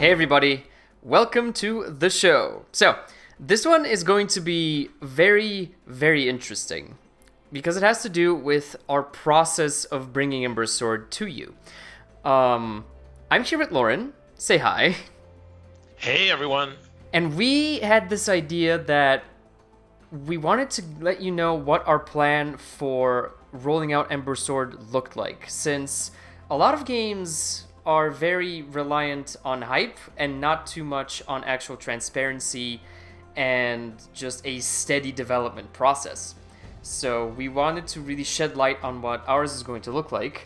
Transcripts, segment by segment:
Hey everybody, welcome to the show. So, this one is going to be very, very interesting because it has to do with our process of bringing Ember Sword to you. I'm here with Loren. Say hi. Hey everyone. And we had this idea that we wanted to let you know what our plan for rolling out Ember Sword looked like, since a lot of games are very reliant on hype and not too much on actual transparency and just a steady development process. So we wanted to really shed light on what ours is going to look like,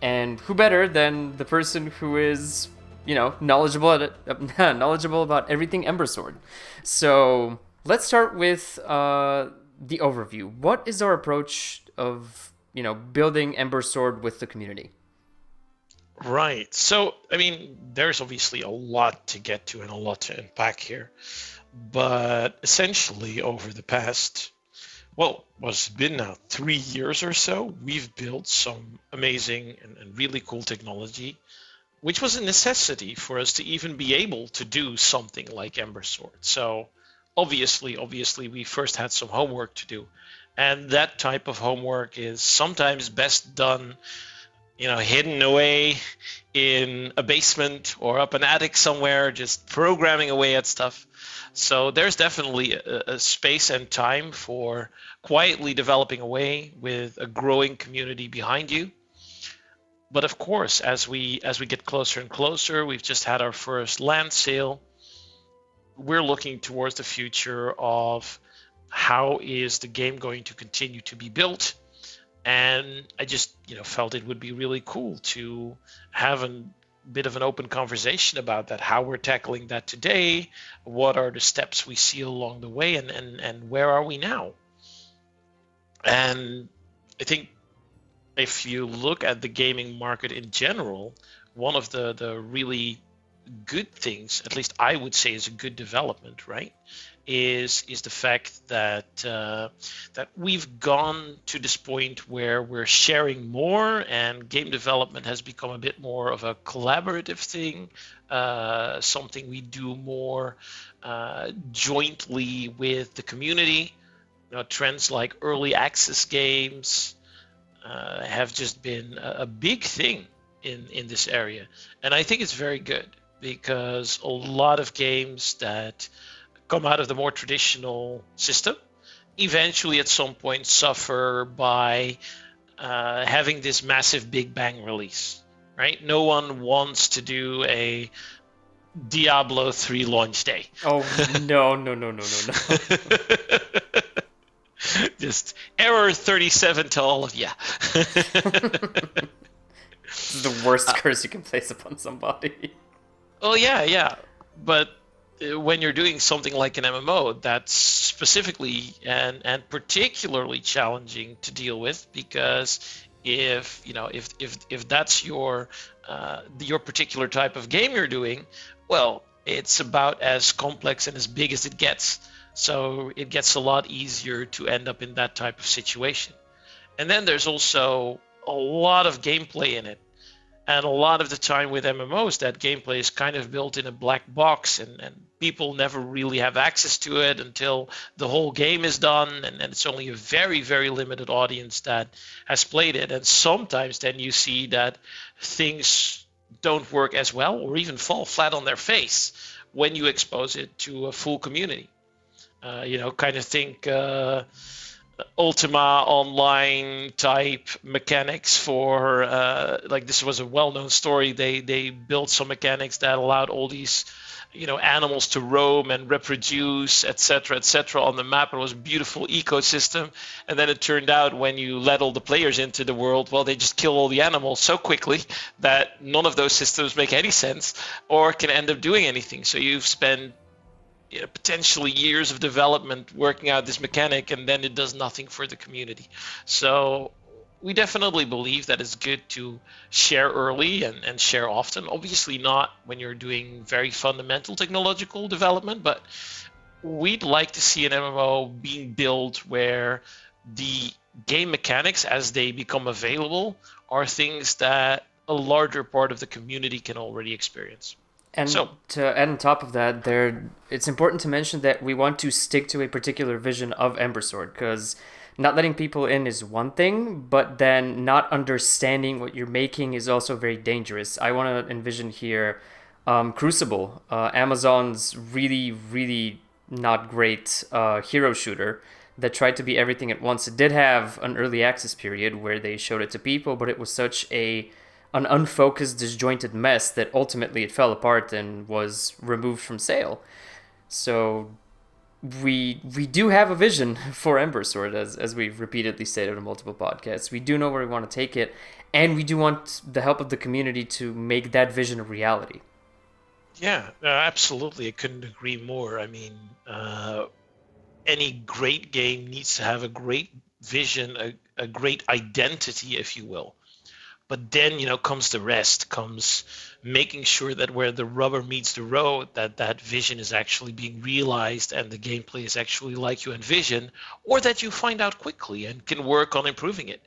and who better than the person who is, knowledgeable knowledgeable about everything Ember Sword. So let's start with the overview. What is our approach of building Ember Sword with the community? Right. So, there's obviously a lot to get to and a lot to unpack here. But essentially, over the past, what's been now 3 years or so, we've built some amazing and really cool technology, which was a necessity for us to even be able to do something like Ember Sword. So, obviously, we first had some homework to do. And that type of homework is sometimes best done hidden away in a basement or up an attic somewhere, just programming away at stuff. So there's definitely a space and time for quietly developing away with a growing community behind you. But of course, as we get closer and closer, we've just had our first land sale. We're looking towards the future of how is the game going to continue to be built. And I just, felt it would be really cool to have a bit of an open conversation about that, how we're tackling that today, what are the steps we see along the way, and where are we now? And I think if you look at the gaming market in general, one of the really good things, at least I would say is a good development, right, is the fact that that we've gone to this point where we're sharing more, and game development has become a bit more of a collaborative thing, something we do more jointly with the community. Trends like early access games have just been a big thing in this area, and I think it's very good because a lot of games that come out of the more traditional system eventually at some point suffer by having this massive big bang release, right? No one wants to do a Diablo 3 launch day. Oh, no, no, no, no, no, no. Just error 37 to all of you. This is the worst curse you can place upon somebody. Oh, yeah. But when you're doing something like an MMO, that's specifically and particularly challenging to deal with, because if that's your particular type of game you're doing, well, it's about as complex and as big as it gets. So it gets a lot easier to end up in that type of situation. And then there's also a lot of gameplay in it. And a lot of the time with MMOs, that gameplay is kind of built in a black box, and people never really have access to it until the whole game is done, and it's only a very, very limited audience that has played it. And sometimes then you see that things don't work as well or even fall flat on their face when you expose it to a full community. Kind of think Ultima Online type mechanics for this was a well-known story. They built some mechanics that allowed all these animals to roam and reproduce, etc., on the map. It was a beautiful ecosystem, and then it turned out when you let all the players into the world, well, they just kill all the animals so quickly that none of those systems make any sense or can end up doing anything. So you've spent potentially years of development working out this mechanic, and then it does nothing for the community. So we definitely believe that it's good to share early and share often. Obviously not when you're doing very fundamental technological development, but we'd like to see an MMO being built where the game mechanics, as they become available, are things that a larger part of the community can already experience. And So to add on top of that, it's important to mention that we want to stick to a particular vision of Ember Sword, because not letting people in is one thing, but then not understanding what you're making is also very dangerous. I want to envision here Crucible, Amazon's really, really not great hero shooter that tried to be everything at once. It did have an early access period where they showed it to people, but it was such an unfocused, disjointed mess that ultimately it fell apart and was removed from sale. So we do have a vision for Ember Sword, as we've repeatedly stated on multiple podcasts. We do know where we want to take it, and we do want the help of the community to make that vision a reality. yeah, absolutely. I couldn't agree more. I mean, any great game needs to have a great vision, a great identity, if you will. But then, comes the rest, comes making sure that where the rubber meets the road, that vision is actually being realized and the gameplay is actually like you envision, or that you find out quickly and can work on improving it.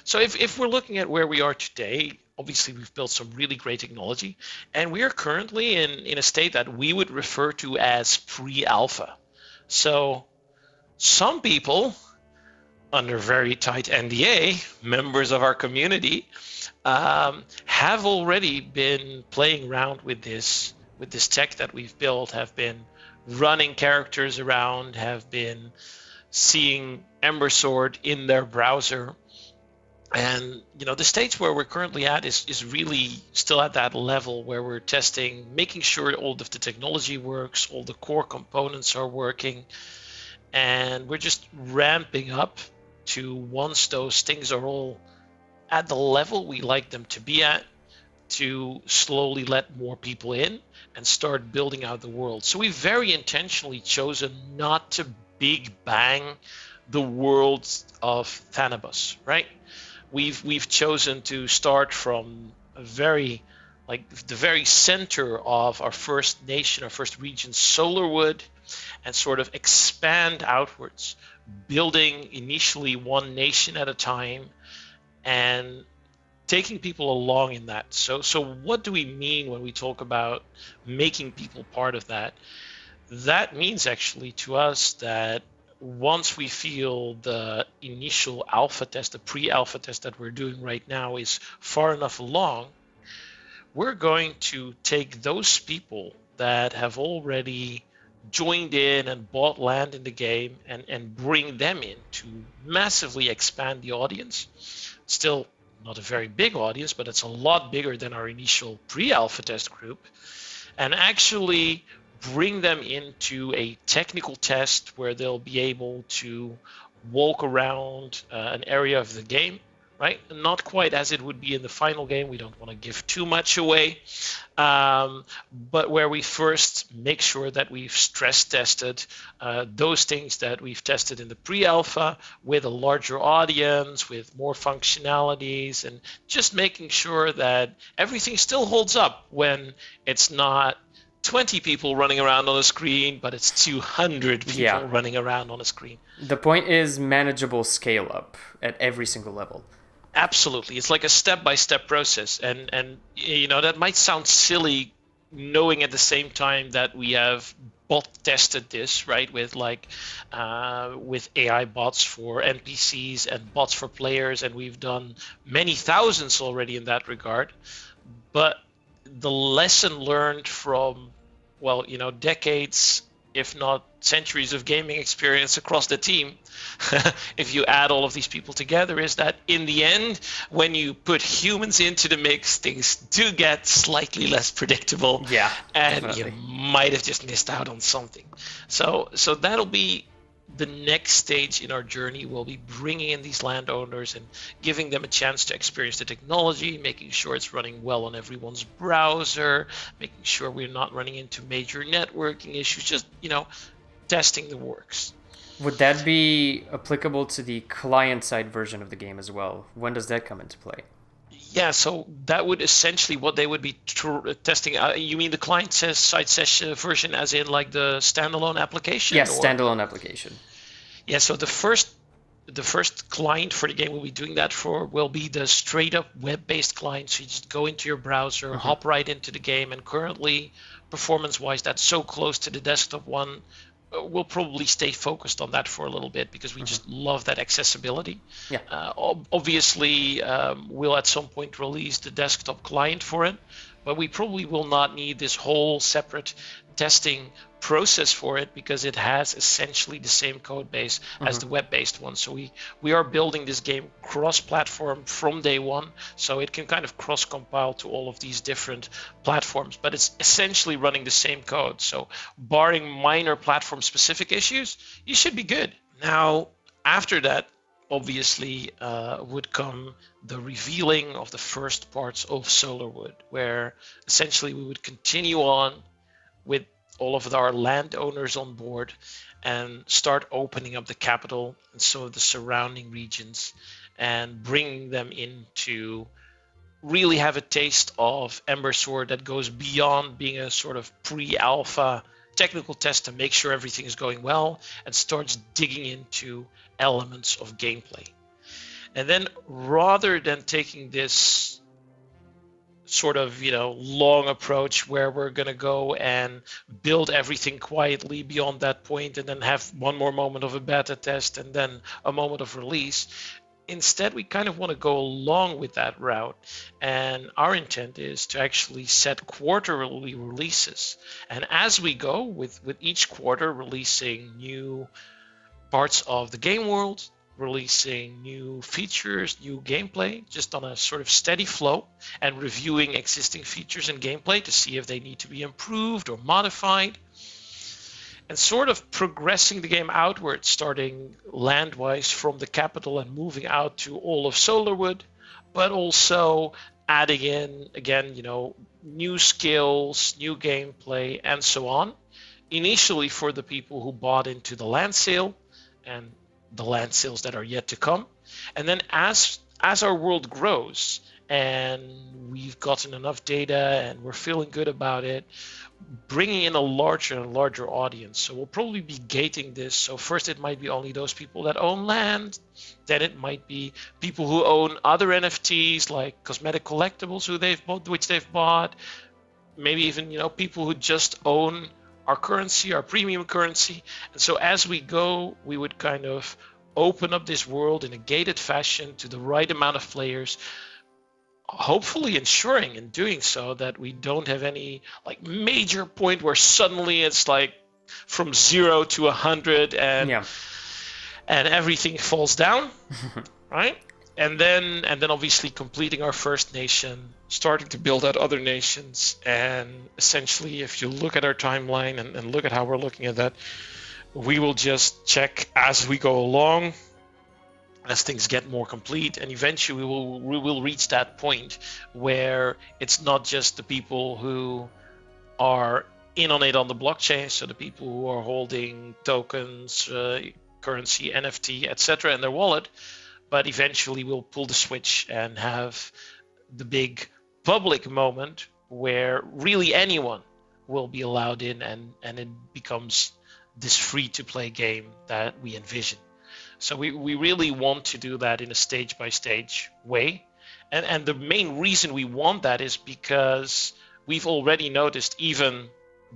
So if we're looking at where we are today, obviously we've built some really great technology, and we are currently in a state that we would refer to as pre-alpha. So some people, under very tight NDA, members of our community, have already been playing around with this tech that we've built, have been running characters around, have been seeing Ember Sword in their browser. And the stage where we're currently at is really still at that level where we're testing, making sure all of the technology works, all the core components are working, and we're just ramping up to, once those things are all at the level we like them to be at, to slowly let more people in and start building out the world. So we've very intentionally chosen not to big bang the world of Thanabus, right? We've chosen to start from the very center of our first nation, our first region, Solarwood, and sort of expand outwards, building initially one nation at a time and taking people along in that. So what do we mean when we talk about making people part of that? That means actually to us that once we feel the initial alpha test, the pre-alpha test that we're doing right now is far enough along, we're going to take those people that have already joined in and bought land in the game and bring them in to massively expand the audience. Still not a very big audience, but it's a lot bigger than our initial pre-alpha test group, and actually bring them into a technical test where they'll be able to walk around an area of the game, right? Not quite as it would be in the final game. We don't want to give too much away, but where we first make sure that we've stress tested those things that we've tested in the pre-alpha with a larger audience, with more functionalities, and just making sure that everything still holds up when it's not 20 people running around on a screen, but it's 200 people running around on a screen. The point is manageable scale up at every single level. Absolutely. It's like a step-by-step process. And that might sound silly, knowing at the same time that we have bot tested this, right, with with AI bots for NPCs and bots for players, and we've done many thousands already in that regard. But the lesson learned from, decades, if not centuries of gaming experience across the team, if you add all of these people together, is that in the end, when you put humans into the mix, things do get slightly less predictable. Yeah, and definitely. You might have just missed out on something. So that'll be the next stage in our journey. We'll be bringing in these landowners and giving them a chance to experience the technology, making sure it's running well on everyone's browser, making sure we're not running into major networking issues, just, testing the works. Would that be applicable to the client-side version of the game as well? When does that come into play? Yeah, so that would essentially what they would be testing. You mean the client-side session version, as in like the standalone application? Yes, standalone application. Yeah, so the first the first client for the game we'll be doing that for will be the straight up web-based client. So you just go into your browser, hop right into the game, and currently, performance-wise, that's so close to the desktop one. We'll probably stay focused on that for a little bit because we just love that accessibility. Yeah. Obviously, we'll at some point release the desktop client for it, but we probably will not need this whole separate testing process for it because it has essentially the same code base as the web-based one. So we are building this game cross-platform from day one, so it can kind of cross-compile to all of these different platforms, but it's essentially running the same code. So barring minor platform-specific issues, you should be good. Now, after that, obviously would come the revealing of the first parts of Solarwood, where essentially we would continue on with all of our landowners on board and start opening up the capital and some of the surrounding regions and bringing them in to really have a taste of Ember Sword that goes beyond being a sort of pre-alpha technical test to make sure everything is going well and starts digging into elements of gameplay. And then rather than taking this sort of, long approach where we're going to go and build everything quietly beyond that point and then have one more moment of a beta test and then a moment of release. Instead, we kind of want to go along with that route. And our intent is to actually set quarterly releases. And as we go with each quarter releasing new parts of the game world, releasing new features, new gameplay, just on a sort of steady flow, and reviewing existing features and gameplay to see if they need to be improved or modified, and sort of progressing the game outward, starting land-wise from the capital and moving out to all of Solarwood, but also adding in, again, new skills, new gameplay, and so on. Initially for the people who bought into the land sale, and the land sales that are yet to come. And then as our world grows and we've gotten enough data and we're feeling good about it, bringing in a larger and larger audience. So we'll probably be gating this. So first it might be only those people that own land. Then it might be people who own other NFTs like cosmetic collectibles which they've bought. Maybe even, people who just own our currency, our premium currency. And so as we go, we would kind of open up this world in a gated fashion to the right amount of players, hopefully ensuring in doing so that we don't have any major point where suddenly it's from 0 to 100 and everything falls down, right? And then obviously completing our first nation, starting to build out other nations, and essentially if you look at our timeline and look at how we're looking at that, we will just check as we go along, as things get more complete, and eventually we will reach that point where it's not just the people who are in on it on the blockchain, so the people who are holding tokens, currency, NFT, etc. in their wallet, but eventually we'll pull the switch and have the big public moment where really anyone will be allowed in and it becomes this free-to-play game that we envision. So we really want to do that in a stage-by-stage way. And the main reason we want that is because we've already noticed, even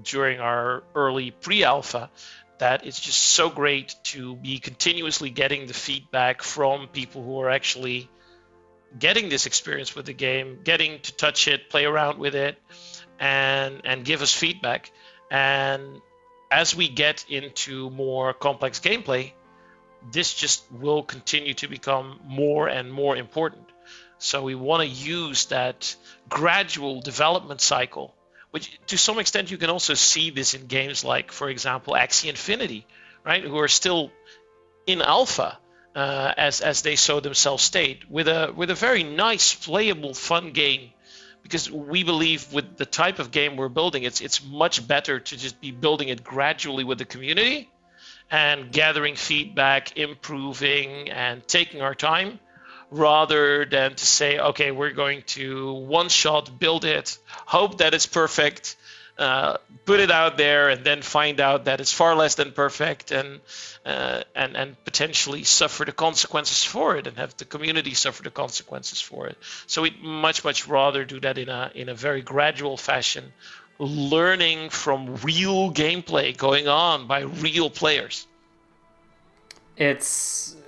during our early pre-alpha, that it's just so great to be continuously getting the feedback from people who are actually getting this experience with the game, getting to touch it, play around with it, and give us feedback. And as we get into more complex gameplay, this just will continue to become more and more important. So we want to use that gradual development cycle, which to some extent you can also see this in games like, for example, Axie Infinity, right? Who are still in alpha, as they so themselves state, with a very nice, playable, fun game. Because we believe with the type of game we're building, it's much better to just be building it gradually with the community and gathering feedback, improving, and taking our time, rather than to say, okay, we're going to one shot build it, hope that it's perfect, put it out there and then find out that it's far less than perfect, and potentially suffer the consequences for it, and have the community suffer the consequences for it. So we'd much rather do that in a very gradual fashion, learning from real gameplay going on by real players. It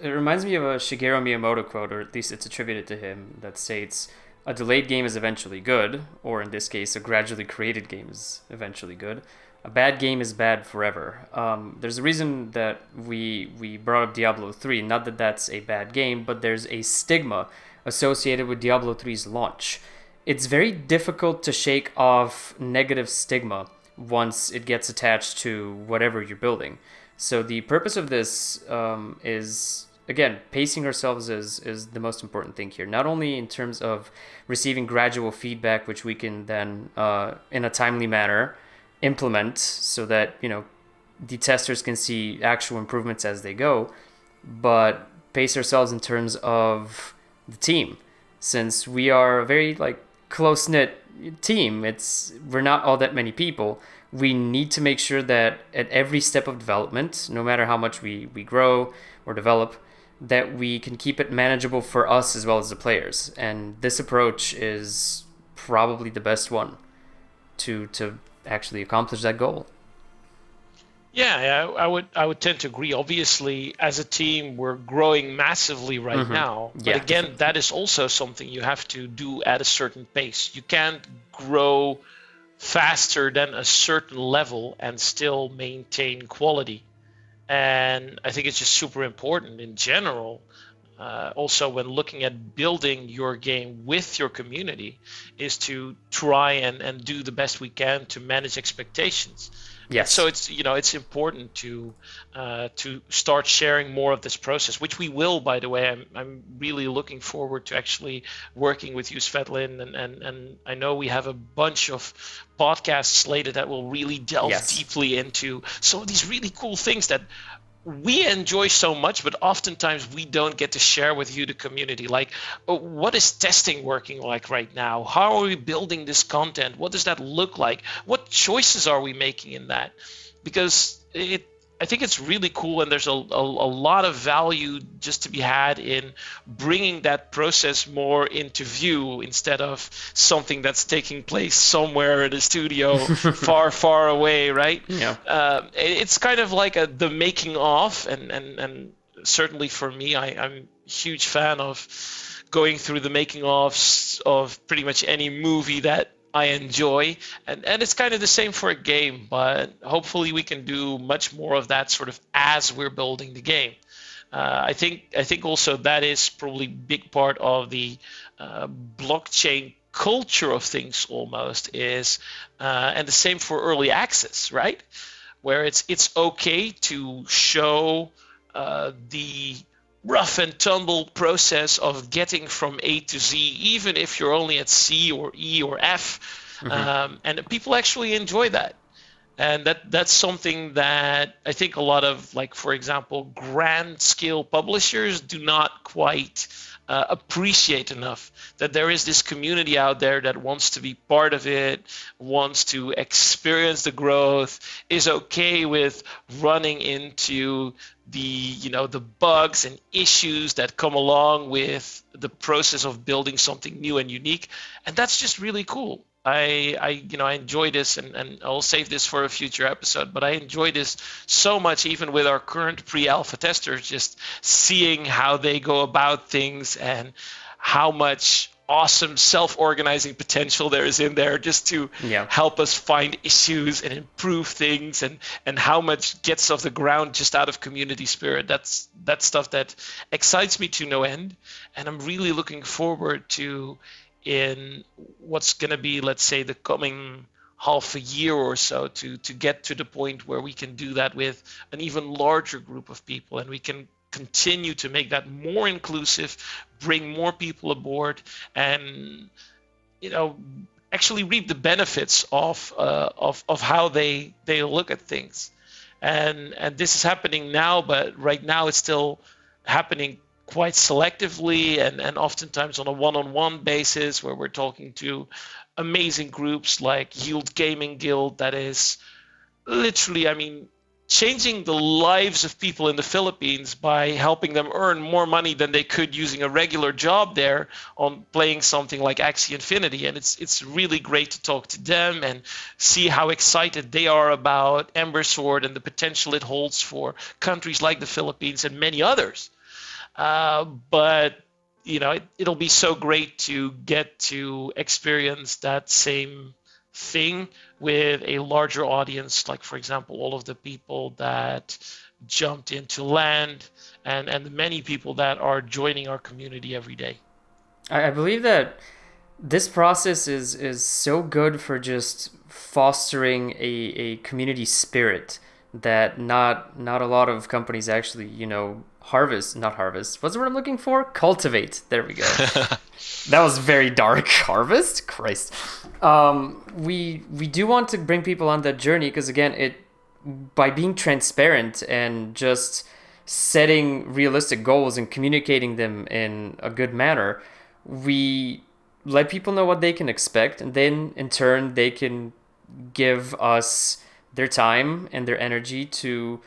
reminds me of a Shigeru Miyamoto quote, or at least it's attributed to him, that states, "A delayed game is eventually good," or in this case, a gradually created game is eventually good. A bad game is bad forever. There's a reason that we brought up Diablo 3, not that that's a bad game, but there's a stigma associated with Diablo 3's launch. It's very difficult to shake off negative stigma once it gets attached to whatever you're building. So the purpose of this is, again, pacing ourselves is the most important thing here. Not only in terms of receiving gradual feedback, which we can then, in a timely manner, implement so that, the testers can see actual improvements as they go, but pace ourselves in terms of the team. Since we are a very close-knit team, we're not all that many people. We need to make sure that at every step of development, no matter how much we grow or develop, that we can keep it manageable for us as well as the players. And this approach is probably the best one to actually accomplish that goal. Yeah, I would tend to agree. Obviously, as a team, we're growing massively right now. But Yeah, again, definitely. that is also something you have to do at a certain pace. You can't grow faster than a certain level and still maintain quality. And I think it's just super important in general. Also, when looking at building your game with your community, is to try and do the best we can to manage expectations. Yes. So it's important to start sharing more of this process, which we will, by the way. I'm really looking forward to actually working with you, Svetlin, and I know we have a bunch of podcasts slated that will really delve deeply into some of these really cool things that we enjoy so much, but oftentimes we don't get to share with you, the community. Like, what is testing working like right now? How are we building this content? What does that look like? What choices are we making in that? Because I think it's really cool, and there's a lot of value just to be had in bringing that process more into view instead of something that's taking place somewhere in a studio far away, right? Yeah. It's kind of like the making of, and certainly for me, I'm a huge fan of going through the making ofs of pretty much any movie that I enjoy, and it's kind of the same for a game, but hopefully we can do much more of that sort of as we're building the game. I think also that is probably a big part of the blockchain culture of things almost is, and the same for early access, right? Where it's okay to show the rough and tumble process of getting from A to Z, even if you're only at C or E or F, and people actually enjoy that. And that's something that I think a lot of, like, for example, grand scale publishers do not quite appreciate enough, that there is this community out there that wants to be part of it, wants to experience the growth, is okay with running into the bugs and issues that come along with the process of building something new and unique. And that's just really cool. I enjoy this, and I'll save this for a future episode, but I enjoy this so much, even with our current pre-alpha testers, just seeing how they go about things and how much awesome self-organizing potential there is in there just to help us find issues and improve things, and how much gets off the ground just out of community spirit. That's stuff that excites me to no end, and I'm really looking forward to, in what's going to be, let's say, the coming half a year or so, to get to the point where we can do that with an even larger group of people, and we can continue to make that more inclusive, bring more people aboard, and actually reap the benefits of how they look at things. And this is happening now, but right now it's still happening quite selectively, and oftentimes on a one-on-one basis, where we're talking to amazing groups like Yield Gaming Guild that is literally, I mean, changing the lives of people in the Philippines by helping them earn more money than they could using a regular job there on playing something like Axie Infinity. And it's really great to talk to them and see how excited they are about Ember Sword and the potential it holds for countries like the Philippines and many others. But it'll be so great to get to experience that same thing with a larger audience, like, for example, all of the people that jumped into land and the many people that are joining our community every day. I believe that this process is so good for just fostering a community spirit that not a lot of companies actually, not harvest. What's the word I'm looking for? Cultivate. There we go. That was very dark. Harvest? Christ. We do want to bring people on that journey because, again, by being transparent and just setting realistic goals and communicating them in a good manner, we let people know what they can expect, and then in turn they can give us their time and their energy to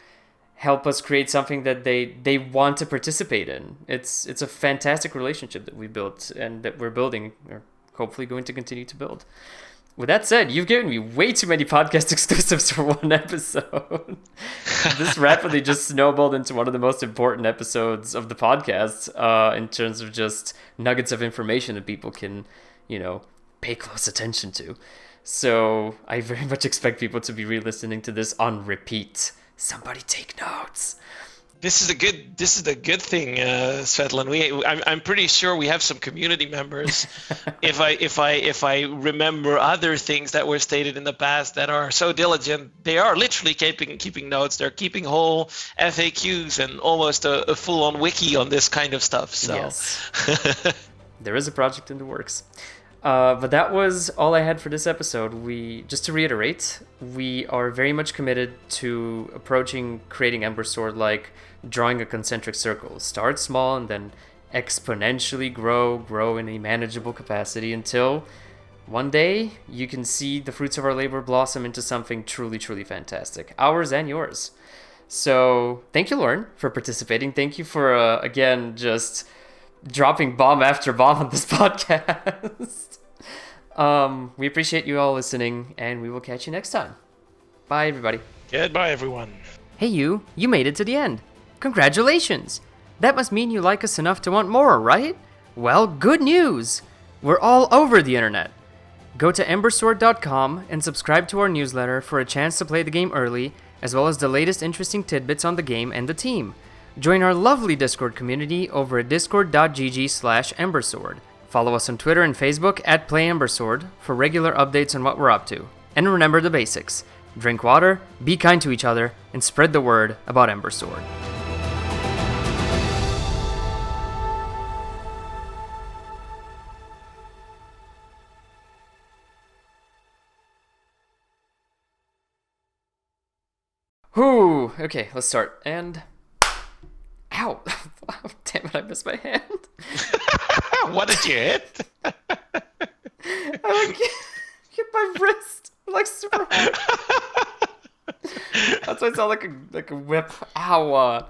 help us create something that they want to participate in. It's a fantastic relationship that we built and that we're building, or hopefully going to continue to build. With that said, you've given me way too many podcast exclusives for one episode. This rapidly just snowballed into one of the most important episodes of the podcast, in terms of just nuggets of information that people can, pay close attention to. So I very much expect people to be re-listening to this on repeat. Somebody take notes. This is a good thing, Svetlin. I'm pretty sure we have some community members. if I remember other things that were stated in the past that are so diligent, they are literally keeping notes. They're keeping whole FAQs and almost a full-on wiki on this kind of stuff. So. Yes. There is a project in the works. But that was all I had for this episode. Just to reiterate, we are very much committed to approaching creating Ember Sword like drawing a concentric circle. Start small and then exponentially grow in a manageable capacity until one day you can see the fruits of our labor blossom into something truly, truly fantastic. Ours and yours. So thank you, Loren, for participating. Thank you for, again, just dropping bomb after bomb on this podcast. We appreciate you all listening, and we will catch you next time. Bye, everybody. Goodbye, everyone. Hey, you made it to the end. Congratulations! That must mean you like us enough to want more, right? Well, good news! We're all over the internet. Go to embersword.com and subscribe to our newsletter for a chance to play the game early, as well as the latest interesting tidbits on the game and the team. Join our lovely Discord community over at discord.gg/embersword. Follow us on Twitter and Facebook at PlayEmberSword for regular updates on what we're up to. And remember the basics. Drink water, be kind to each other, and spread the word about Ember Sword. Whew. Okay, let's start. And... Ow! Damn it, I missed my hand. What did you hit? I hit my wrist. Super hard. That's why I sound like a whip. Ow.